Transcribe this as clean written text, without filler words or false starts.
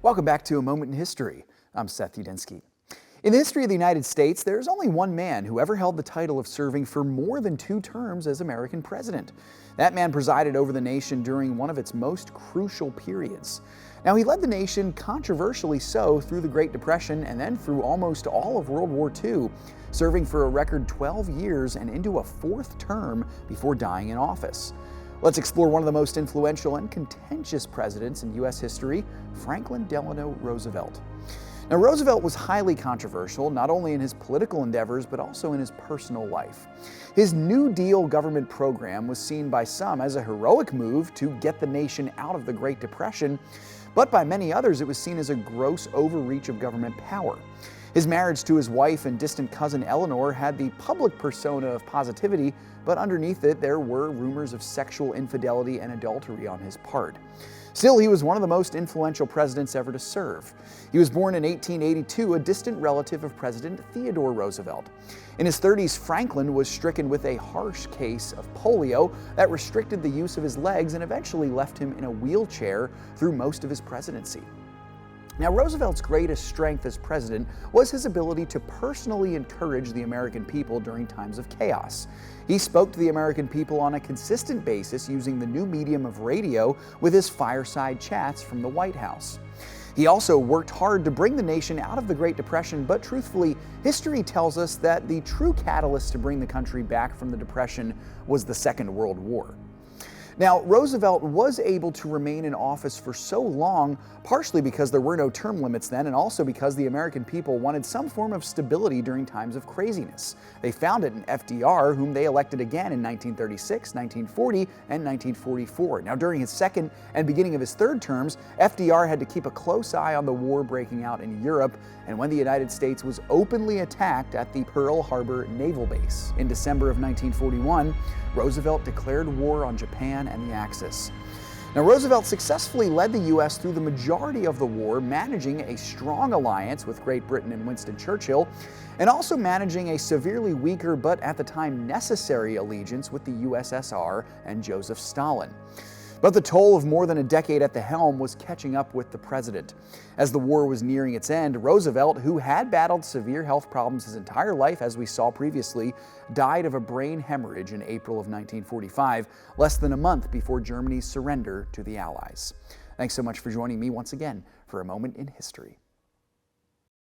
Welcome back to A Moment in History. I'm Seth Udinsky. In the history of the United States, there's only one man who ever held the title of serving for more than 2 terms as American president. That man presided over the nation during one of its most crucial periods. Now, he led the nation, controversially so, through the Great Depression and then through almost all of World War II, serving for a record 12 years and into a 4th term before dying in office. Let's explore one of the most influential and contentious presidents in U.S. history, Franklin Delano Roosevelt. Now, Roosevelt was highly controversial, not only in his political endeavors, but also in his personal life. His New Deal government program was seen by some as a heroic move to get the nation out of the Great Depression, but by many others it was seen as a gross overreach of government power. His marriage to his wife and distant cousin Eleanor had the public persona of positivity, but underneath it there were rumors of sexual infidelity and adultery on his part. Still, he was one of the most influential presidents ever to serve. He was born in 1882, a distant relative of President Theodore Roosevelt. In his 30s, Franklin was stricken with a harsh case of polio that restricted the use of his legs and eventually left him in a wheelchair through most of his presidency. Now, Roosevelt's greatest strength as president was his ability to personally encourage the American people during times of chaos. He spoke to the American people on a consistent basis using the new medium of radio with his fireside chats from the White House. He also worked hard to bring the nation out of the Great Depression, but truthfully, history tells us that the true catalyst to bring the country back from the Depression was the Second World War. Now, Roosevelt was able to remain in office for so long, partially because there were no term limits then, and also because the American people wanted some form of stability during times of craziness. They found it in FDR, whom they elected again in 1936, 1940, and 1944. Now, during his second and beginning of his third terms, FDR had to keep a close eye on the war breaking out in Europe, and when the United States was openly attacked at the Pearl Harbor Naval Base. In December of 1941, Roosevelt declared war on Japan and the Axis. Now, Roosevelt successfully led the U.S. through the majority of the war, managing a strong alliance with Great Britain and Winston Churchill, and also managing a severely weaker but at the time necessary allegiance with the USSR and Joseph Stalin. But the toll of more than a decade at the helm was catching up with the president. As the war was nearing its end, Roosevelt, who had battled severe health problems his entire life, as we saw previously, died of a brain hemorrhage in April of 1945, less than a month before Germany's surrender to the Allies. Thanks so much for joining me once again for A Moment in History.